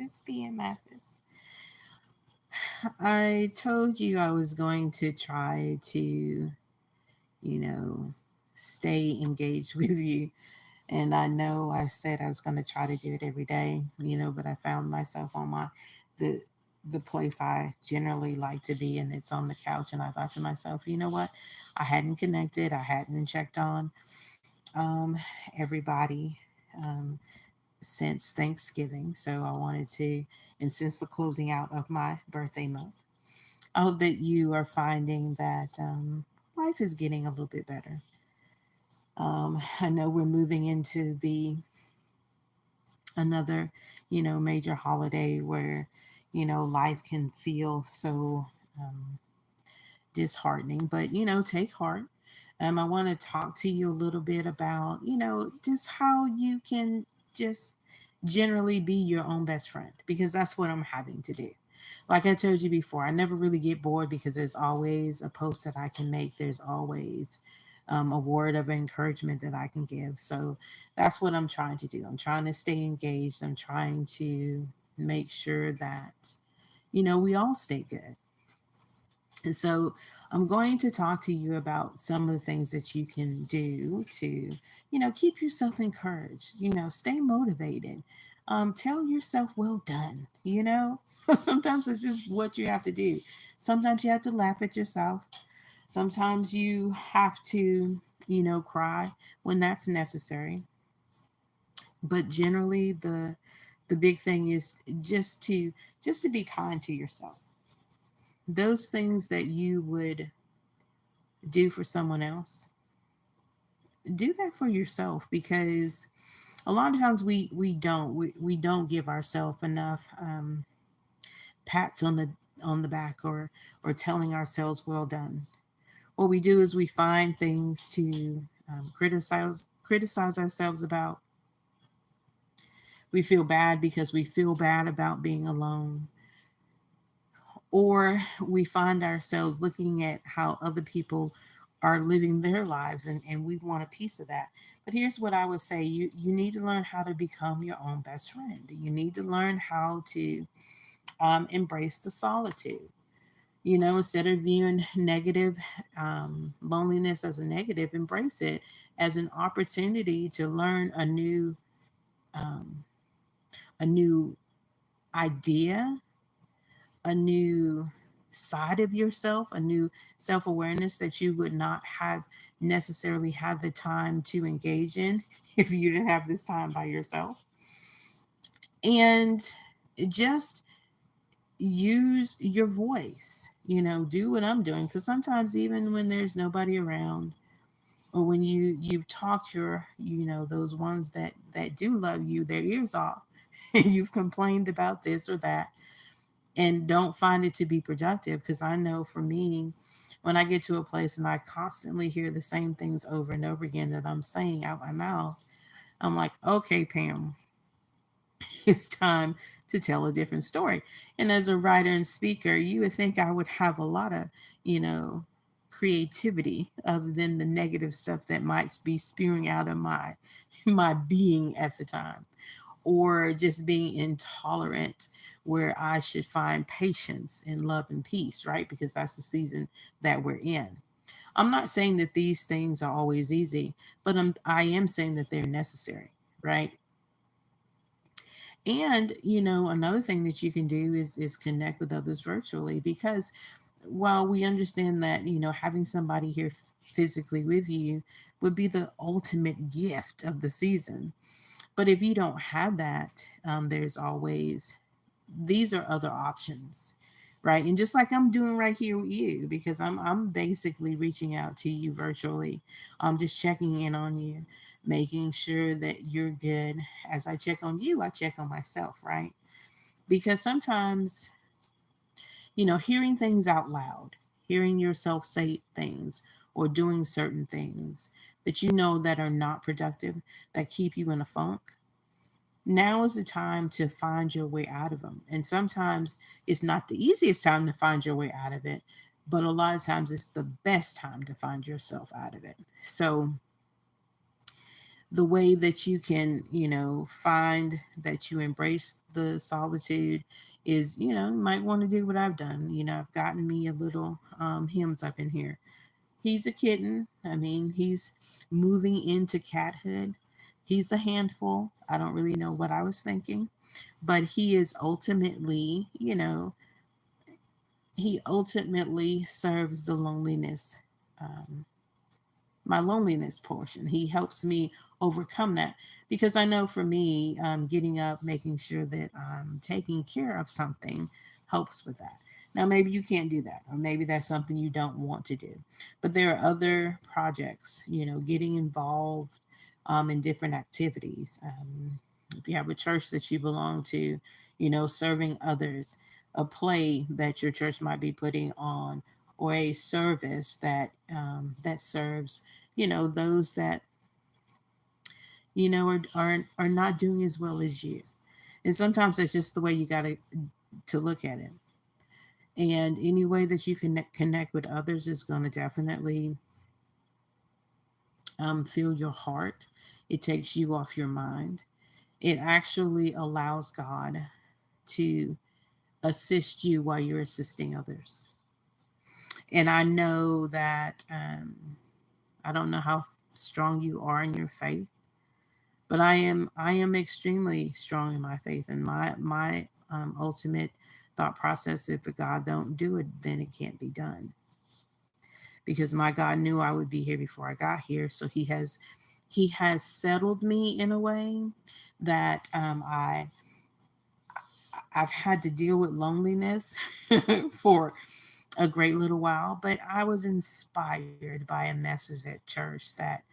it's being Mathis. I told you I was going to try to, stay engaged with you. And I know I said I was going to try to do it every day, but I found myself on the, the place I generally like to be, and it's on the couch. And I thought to myself, you know what? I hadn't connected, I hadn't checked on um, everybody. Um, since Thanksgiving. So I wanted to, and since the closing out of my birthday month, I hope that you are finding that life is getting a little bit better. I know we're moving into the another, major holiday where, life can feel so um, disheartening, but, take heart. I want to talk to you a little bit about, just how you can just generally be your own best friend, because that's what I'm having to do. Like I told you before, I never really get bored because there's always a post that I can make. There's always a word of encouragement that I can give. So that's what I'm trying to do. I'm trying to stay engaged. I'm trying to make sure that, we all stay good. And so I'm going to talk to you about some of the things that you can do to, keep yourself encouraged, stay motivated. Tell yourself, well done, Sometimes it's just what you have to do. Sometimes you have to laugh at yourself. Sometimes you have to, cry when that's necessary. But generally the big thing is just to be kind to yourself. Those things that you would do for someone else, do that for yourself, because a lot of times we don't give ourselves enough pats on the back, or telling ourselves well done. What we do is we find things to criticize ourselves about. We feel bad because we feel bad about being alone, or we find ourselves looking at how other people are living their lives, and we want a piece of that. But here's what I would say: you need to learn how to become your own best friend. You need to learn how to embrace the solitude. Instead of viewing negative loneliness as a negative, embrace it as an opportunity to learn um, a new idea, a new side of yourself, a new self awareness that you would not have necessarily had the time to engage in if you didn't have this time by yourself. And just use your voice, do what I'm doing. Because sometimes, even when there's nobody around, or when you've talked your, those ones that do love you, their ears off, and you've complained about this or that, and don't find it to be productive. Because I know for me, when I get to a place and I constantly hear the same things over and over again that I'm saying out my mouth, I'm like, okay, Pam, it's time to tell a different story. And as a writer and speaker, you would think I would have a lot of, you know, creativity other than the negative stuff that might be spewing out of my being at the time, or just being intolerant, where I should find patience and love and peace, right? Because that's the season that we're in. I'm not saying that these things are always easy, but I am saying that they're necessary, right? And another thing that you can do is connect with others virtually, because while we understand that having somebody here physically with you would be the ultimate gift of the season, but if you don't have that, there's always, these are other options, right? And just like I'm doing right here with you, because I'm basically reaching out to you virtually. I'm just checking in on you, making sure that you're good. As I check on you, I check on myself, right? Because sometimes, hearing things out loud, hearing yourself say things or doing certain things that that are not productive, that keep you in a funk, now is the time to find your way out of them. And sometimes it's not the easiest time to find your way out of it, but a lot of times it's the best time to find yourself out of it. So the way that you can, find that you embrace the solitude is, you might want to do what I've done. I've gotten me a little hymns up in here. He's a kitten. I mean, he's moving into cathood. He's a handful. I don't really know what I was thinking, but he is ultimately, he ultimately serves the loneliness, um, my loneliness portion. He helps me overcome that because I know for me, getting up, making sure that I'm taking care of something helps with that. Now, maybe you can't do that, or maybe that's something you don't want to do. But there are other projects, getting involved in different activities. If you have a church that you belong to, serving others, a play that your church might be putting on, or a service that serves those that are not doing as well as you. And sometimes that's just the way you got to look at it. And any way that you can connect with others is going to definitely fill your heart. It takes you off your mind. It actually allows God to assist you while you're assisting others. And I know that I don't know how strong you are in your faith, but I am extremely strong in my faith, and my ultimate thought process: if God don't do it, then it can't be done, because my God knew I would be here before I got here. So he has settled me in a way that I've had to deal with loneliness for a great little while, but I was inspired by a message at church that,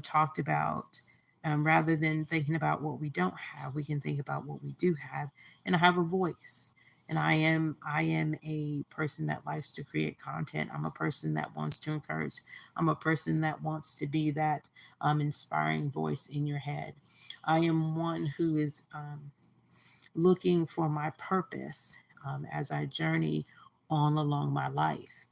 talked about, rather than thinking about what we don't have, we can think about what we do have. And I have a voice. And I am a person that likes to create content. I'm a person that wants to encourage. I'm a person that wants to be that inspiring voice in your head. I am one who is looking for my purpose as I journey on along my life.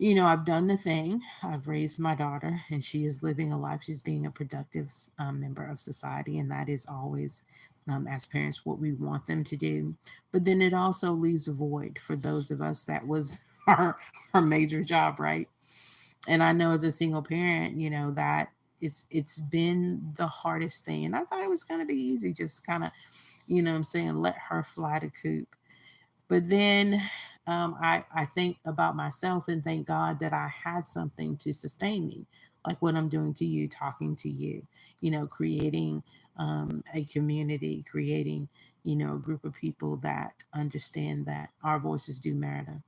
I've done the thing. I've raised my daughter, and she is living a life. She's being a productive member of society, and that is always, as parents, what we want them to do. But then it also leaves a void for those of us that was our major job, right? And I know as a single parent, that it's been the hardest thing. And I thought it was going to be easy, just kind of, I'm saying, let her fly the coop. But then I think about myself and thank God that I had something to sustain me, like what I'm doing to you, talking to you, creating a community, creating, a group of people that understand that our voices do matter.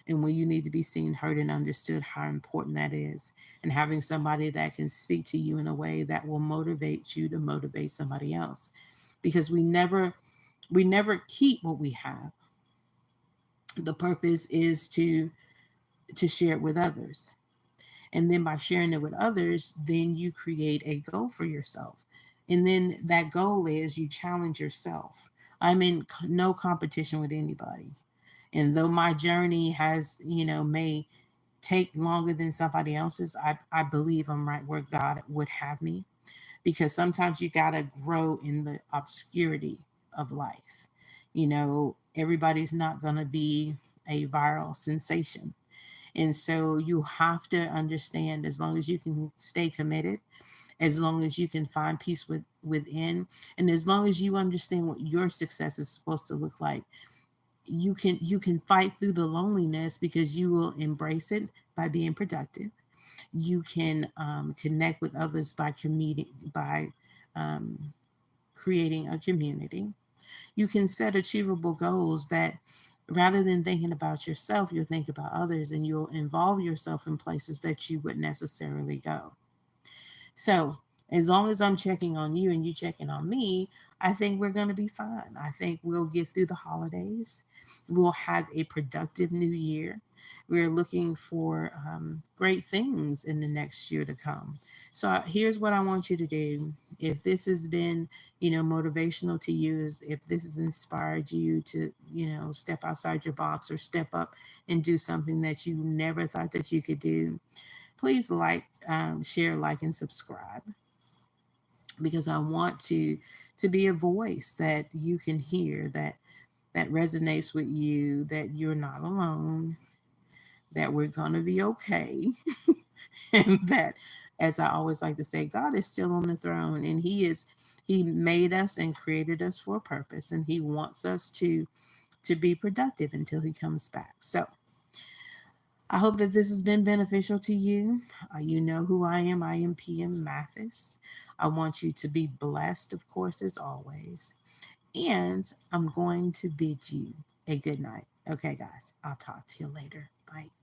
And when you need to be seen, heard, and understood, how important that is. And having somebody that can speak to you in a way that will motivate you to motivate somebody else. Because we never keep what we have. The purpose is to share it with others, and then by sharing it with others, then you create a goal for yourself, and then that goal is you challenge yourself. I'm in no competition with anybody, and though my journey has, may take longer than somebody else's, I believe I'm right where God would have me, because sometimes you got to grow in the obscurity of life. Everybody's not going to be a viral sensation. And so you have to understand, as long as you can stay committed, as long as you can find peace within, and as long as you understand what your success is supposed to look like, you can fight through the loneliness because you will embrace it by being productive. You can connect with others by um, creating a community. You can set achievable goals that, rather than thinking about yourself, you'll think about others, and you'll involve yourself in places that you wouldn't necessarily go. So, as long as I'm checking on you and you checking on me, I think we're going to be fine. I think we'll get through the holidays. We'll have a productive new year. We're looking for great things in the next year to come. So here's what I want you to do. If this has been, motivational to you, if this has inspired you to, step outside your box or step up and do something that you never thought that you could do, please share, like, and subscribe. because I want to be a voice that you can hear, that resonates with you, that you're not alone, that we're going to be okay. And that, as I always like to say, God is still on the throne, and he made us and created us for a purpose, and he wants us to be productive until he comes back. So I hope that this has been beneficial to you. You know who I am. I am PM Mathis. I want you to be blessed, of course, as always. And I'm going to bid you a good night. Okay, guys, I'll talk to you later. Bye.